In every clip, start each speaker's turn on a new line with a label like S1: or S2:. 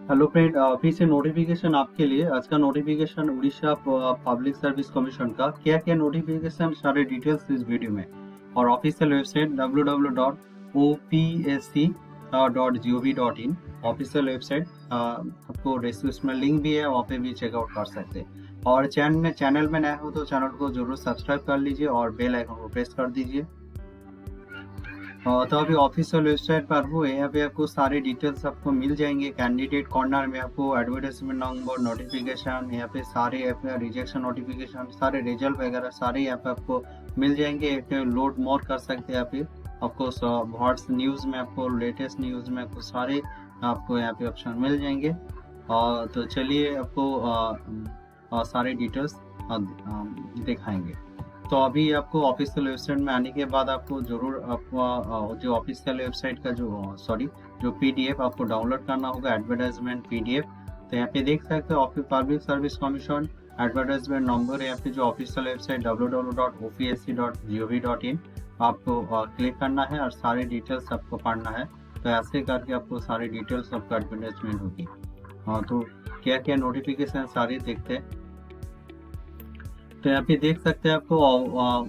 S1: Hello friend, फिर से notification आपके लिए। आज का notification Orissa public service commission का क्या क्या नोटिफिकेशन, सारे डिटेल्स इस वीडियो में। और official website www.opsc.gov.in official website, आपको इसमें लिंक भी है, वहाँ पे भी चेकआउट कर सकते हैं। और चैनल में नया हो तो चैनल को जरूर सब्सक्राइब कर लीजिए और बेल आइकन को प्रेस कर दीजिए। तो अभी ऑफिशियल वेबसाइट पर हूँ, यहाँ पे आपको सारे डिटेल्स आपको मिल जाएंगे। कैंडिडेट कॉर्नर में आपको एडवर्टाइजमेंट नंबर, नोटिफिकेशन, यहाँ पे सारे रिजेक्शन नोटिफिकेशन, सारे रिजल्ट वगैरह सारे यहाँ पे आपको मिल जाएंगे। यहाँ पे लोड मोर कर सकते हैं। यहाँ पे आपको व्हाट्स न्यूज़ में, आपको लेटेस्ट न्यूज़ में आपको सारे आपको यहाँ पे ऑप्शन मिल जाएंगे। तो चलिए आपको सारे डिटेल्स दिखाएंगे। तो अभी आपको ऑफिशियल वेबसाइट में आने के बाद आपको जरूर आपको जो ऑफिशियल वेबसाइट का जो पीडीएफ आपको डाउनलोड करना होगा, एडवर्टाइजमेंट पीडीएफ। तो यहाँ पे देख सकते हो public service commission advertisement number. यहाँ पे जो ऑफिशियल वेबसाइट www.opsc.gov.in आपको क्लिक करना है और सारे डिटेल्स आपको पढ़ना है। तो ऐसे करके आपको सारे डिटेल्स आपका एडवर्टाइजमेंट होगी। तो क्या क्या नोटिफिकेशन सारे देखते हैं। तो यहाँ पे देख सकते हैं आपको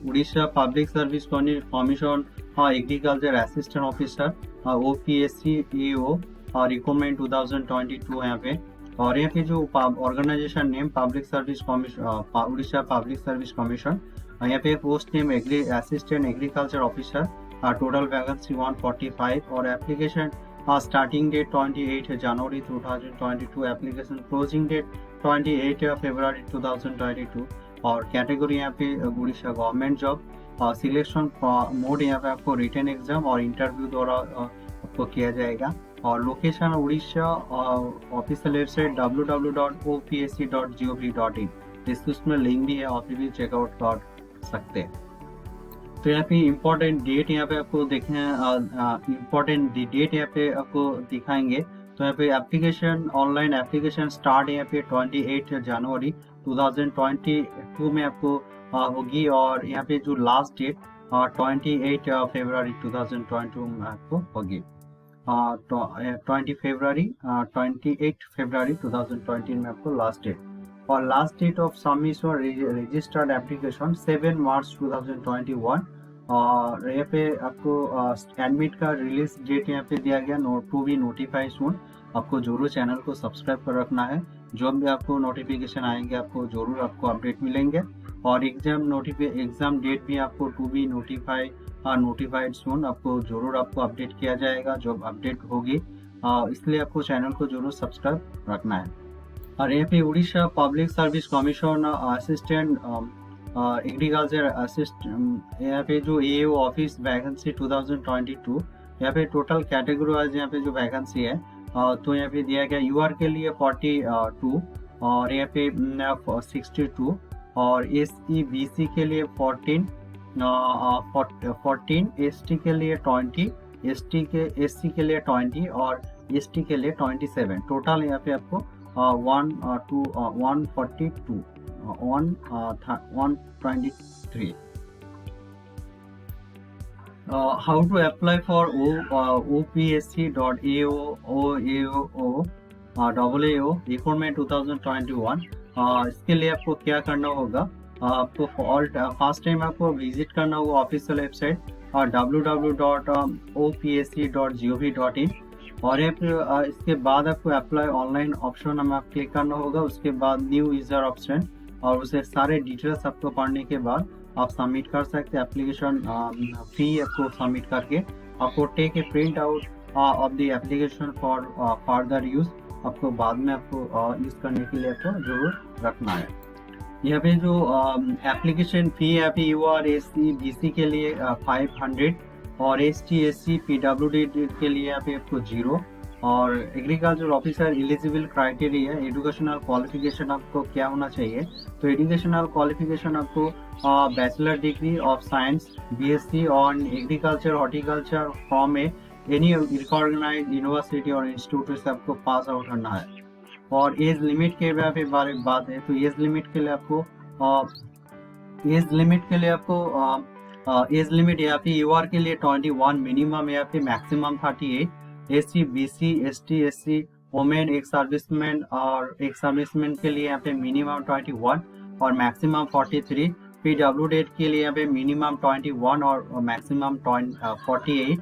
S1: Orissa public service commission agriculture assistant officer OPSC EO recruitment 2022 यहाँ पे। और यहाँ पे जो organization name public service commission, Orissa public service commission. यहाँ पे post name assistant agriculture officer. Total vacancy 145 और एप्लीकेशन स्टार्टिंग डेट 28 जनवरी 2022, एप्लीकेशन क्लोजिंग डेट 28 फरवरी 2022। और कैटेगरी यहाँ पे Orissa government job. Selection mode यहाँ पे आपको रिटन एग्जाम और इंटरव्यू द्वारा आपको किया जाएगा। और location Orissa, official website www.opsc.gov.in इसमें लिंक भी है, आप भी चेकआउट कर सकते हैं। तो यहाँ पे इम्पोर्टेंट डेट यहाँ पे आपको देखें, इम्पोर्टेंट डेट यहाँ पे आपको दिखाएंगे। तो यहाँ पे एप्लीकेशन ऑनलाइन एप्लीकेशन स्टार्ट यहाँ पे 28 जनवरी 2022 में आपको होगी। और यहाँ पे जो लास्ट डेट 28 फरवरी 2022 में आपको होगी। 28 फरवरी 2020 में आपको लास्ट डेट। और last date of submission registered application 7 March 2021। और यहाँ पे आपको एडमिट का रिलीज डेट यहाँ पे दिया गया, टू बी नोटिफाइड सून। आपको जरूर चैनल को सब्सक्राइब कर रखना है। जो भी आपको नोटिफिकेशन आएंगे आपको जरूर आपको अपडेट मिलेंगे। और एग्जाम डेट भी आपको टू बी नोटिफाइड सून, आपको जरूर आपको अपडेट किया जाएगा जब अपडेट होगी। इसलिए आपको चैनल को जरूर सब्सक्राइब रखना है। और यहाँ पे Orissa public service commission assistant agriculture assistant, यहाँ पे जो AO ऑफिस वैकेंसी 2022, यहाँ पे टोटल कैटेगरी वाइज यहाँ पे जो वैकेंसी है तो यहाँ पे दिया गया UR के लिए 42 और यहाँ पे 62 और SC BC के लिए 14, ST के लिए 20, SC के लिए 20 और ST के लिए 27। टोटल यहाँ पे आपको 142 123। How to apply for OPSC.AO recruitment 2021। इसके लिए आपको क्या करना होगा, आपको फर्स्ट टाइम आपको विजिट करना होगा ऑफिशियल वेबसाइट www.opsc.gov.in। और इसके बाद आपको अप्लाई ऑनलाइन ऑप्शन में आप क्लिक करना होगा। उसके बाद न्यू यूजर ऑप्शन और उसे सारे डिटेल्स आपको पढ़ने के बाद आप सबमिट कर सकते हैं। एप्लीकेशन फी आपको सबमिट करके आपको take a print out of the application for further use. आपको बाद में आपको यूज करने के लिए आपको जरूर रखना है। यहाँ पे जो एप्लीकेशन फी है पे UR SC BC के लिए 500 और ST SC PWD के लिए यहाँ पे आपको 0। और agriculture officer eligible criteria, educational qualification आपको क्या होना चाहिए। तो एजुकेशनल क्वालिफिकेशन आपको bachelor degree of science BSc on agriculture horticulture from any recognised university और इंस्टीट्यूट से आपको पास आउट करना है। और एज लिमिट के बारे में बात है तो एज लिमिट के लिए आपको एज लिमिट यहाँ पे UR के लिए 21, मिनिमम यहाँ पे maximum 38, SC BC ST SC women एक सर्विसमैन और एक सर्विसमैन के लिए यहाँ पे मिनिमम 21 और मैक्सिमम 43। PWD के लिए यहाँ पे मिनिमम 21 और मैक्सिमम 48।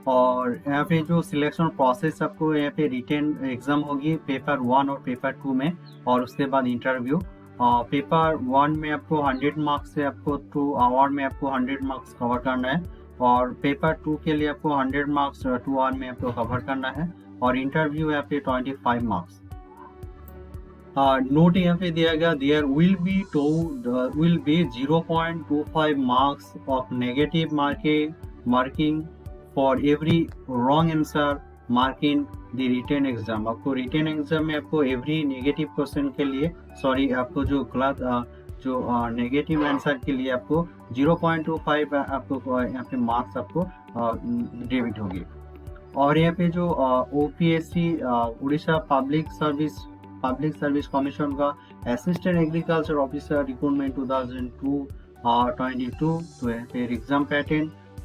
S1: और यहाँ पे जो सिलेक्शन प्रोसेस आपको यहाँ पे रिटेन एग्जाम होगी पेपर 1 और पेपर 2 में, और उसके बाद इंटरव्यू। पेपर 1 में आपको 100 मार्क्स से आपको 2 आवर में आपको 100 मार्क्स कवर करना है, और पेपर 2 के लिए आपको 100 मार्क्स 2 आवर में आपको कवर करना है, और इंटरव्यू यहाँ पे 25 मार्क्स। नोट यहाँ पे दिया गया, there will be 0.25 marks of negative marking for every wrong answer mark in the written exam. आपको रिटेन एग्जाम में आपको एवरी नेगेटिव क्वेश्चन के लिए, सॉरी आपको जो गलत जो नेगेटिव आंसर के लिए आपको 0.25 आपको यहाँ पे मार्क्स आपको डेबिट होगी। और यहाँ पे जो OPSC Orissa public service commission का असिस्टेंट एग्रीकल्चर ऑफिसर रिक्रूटमेंट 2022 तो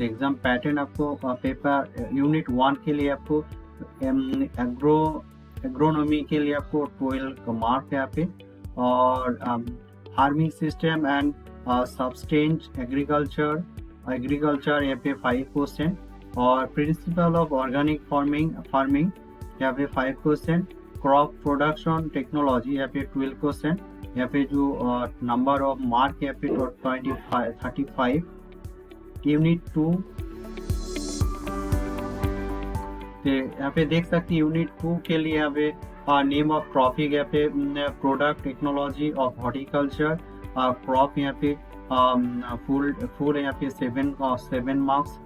S1: एग्जाम पैटर्न आपको पेपर यूनिट 1 के लिए आपको एग्रोनॉमी के लिए आपको 12 मार्क है यहाँ पे, और farming system and substance agriculture यहाँ पे 5%, और प्रिंसिपल ऑफ ऑर्गेनिक फार्मिंग यहाँ पे 5%, क्रॉप प्रोडक्शन टेक्नोलॉजी यहाँ पे 12%, यहाँ पे जो नंबर ऑफ मार्क यहाँ पे 35 यूनिट 2 यहाँ पे देख सकते हैं। यूनिट 2 के लिए यहाँ पे नेम ऑफ ट्रॉफिक यहाँ पे product technology of horticulture, crop यहाँ पे फूड यहाँ पे 7 marks,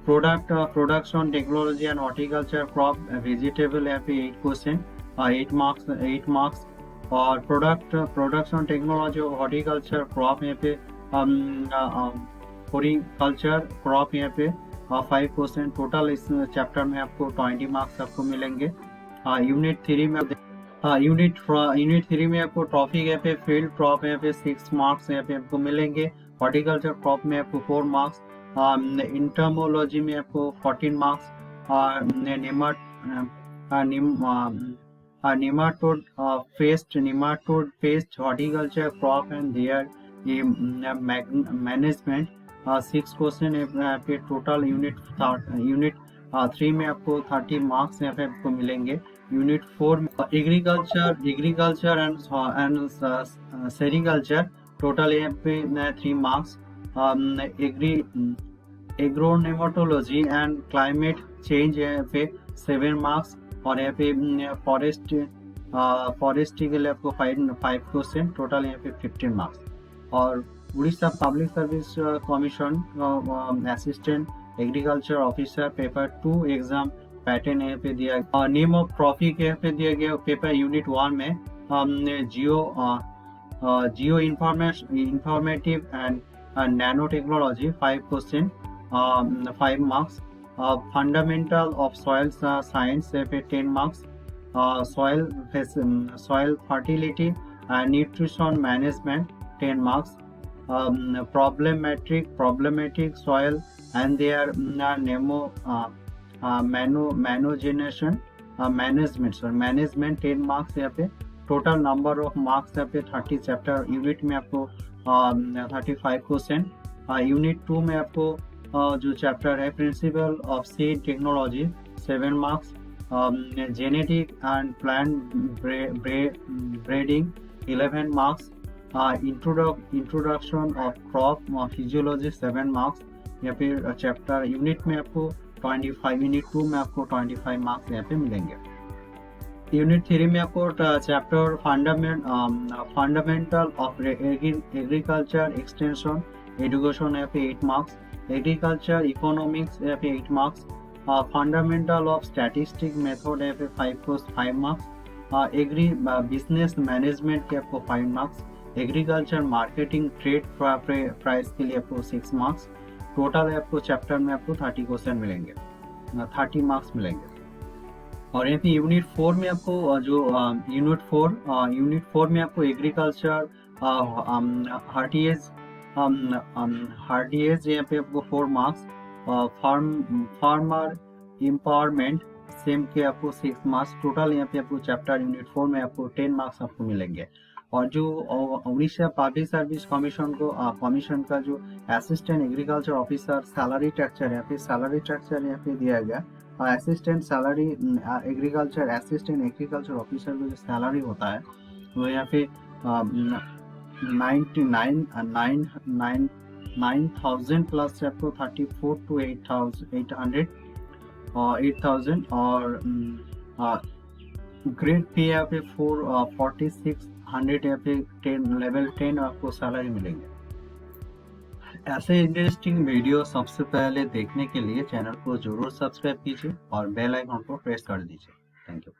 S1: product production technology and horticulture crop vegetable यहाँ पे 8 मार्क्स, और product production technology of horticulture crop यहाँ पे हॉर्टिकल्चर क्रॉप यहाँ पे 5%। टोटल इस चैप्टर में आपको 20 मार्क्स आपको मिलेंगे। यूनिट 3 में आपको ट्रॉफिक यहाँ पे फील्ड क्रॉप यहाँ पे 6 मार्क्स यहाँ पे आपको मिलेंगे, हॉर्टिकल्चर क्रॉप में आपको 4 मार्क्स, इंटरमोलॉजी में आपको 14 marks, nematode paste horticulture crop and there management 6 question पे टोटल। यूनिट 3 में आपको 30 मार्क्स यहाँ पे आपको मिलेंगे। यूनिट 4 में एग्रीकल्चर एंड सेरिकल्चर टोटल यहाँ पे 3 मार्क्स, एग्रोनेमेटोलॉजी एंड क्लाइमेट चेंज यहाँ पे 7 मार्क्स, और यहाँ पे फॉरेस्ट्री के लिए आपको 5 क्वेश्चन, टोटल यहाँ पे 15 मार्क्स। और Orissa public service commission assistant agriculture officer paper 2 exam pattern यहाँ पे दिया गया। नेम ऑफ ट्रॉफिक यहाँ पे दिया गया पेपर यूनिट 1 में geo informative and nano technology 5 question 5 marks, fundamental of soil science पे 10 marks, soil fertility and nutrition management 10 marks, problematic soil and their management 10 marks यहाँ पे। टोटल नंबर ऑफ मार्क्स यहाँ पे 30 चैप्टर यूनिट में आपको 35 question. Unit 2 में आपको जो चैप्टर है principle of seed technology 7 marks, genetic and plant breeding 11 marks, introduction of crop physiology 7 marks यहाँ पे चैप्टर। यूनिट में आपको 25, यूनिट 2 में आपको 25 मार्क्स यहाँ पे मिलेंगे। यूनिट 3 में आपको chapter fundamental of agriculture extension education यहाँ पे 8 मार्क्स, एग्रीकल्चर इकोनॉमिक्स यहाँ पे 8 marks, fundamental of statistic method यहाँ पे 5 मार्क्स, एग्री बिजनेस मैनेजमेंट के आपको 5 marks, agriculture marketing trade price के लिए आपको 6 मार्क्स। टोटल आपको चैप्टर में आपको 30 क्वेश्चन मिलेंगे, 30 मार्क्स मिलेंगे। और यहाँ पे यूनिट 4 में आपको जो यूनिट 4 में आपको एग्रीकल्चर हार्टिएज यहाँ पे आपको 4 मार्क्स, फार्मर एम्पावरमेंट सेम के आपको 6 मार्क्स टोटल यहाँ पे आपको चैप्टर यूनिट 4 में आपको 10 मार्क्स आपको मिलेंगे। और जो उड़ीसा पब्लिक सर्विस कमीशन का जो assistant agriculture officer salary structure यहाँ पे दिया गया। Assistant salary assistant agriculture officer का जो सैलरी होता है वो यहाँ पे 9,000 प्लस आपको 34 to 8,800 और 8,000 और ग्रेड पे यहाँ पे 4,4600 यहाँ पे 10 लेवल 10 आपको सैलरी मिलेंगे। ऐसे इंटरेस्टिंग वीडियो सबसे पहले देखने के लिए चैनल को जरूर सब्सक्राइब कीजिए और बेल आइकन को प्रेस कर दीजिए। Thank you.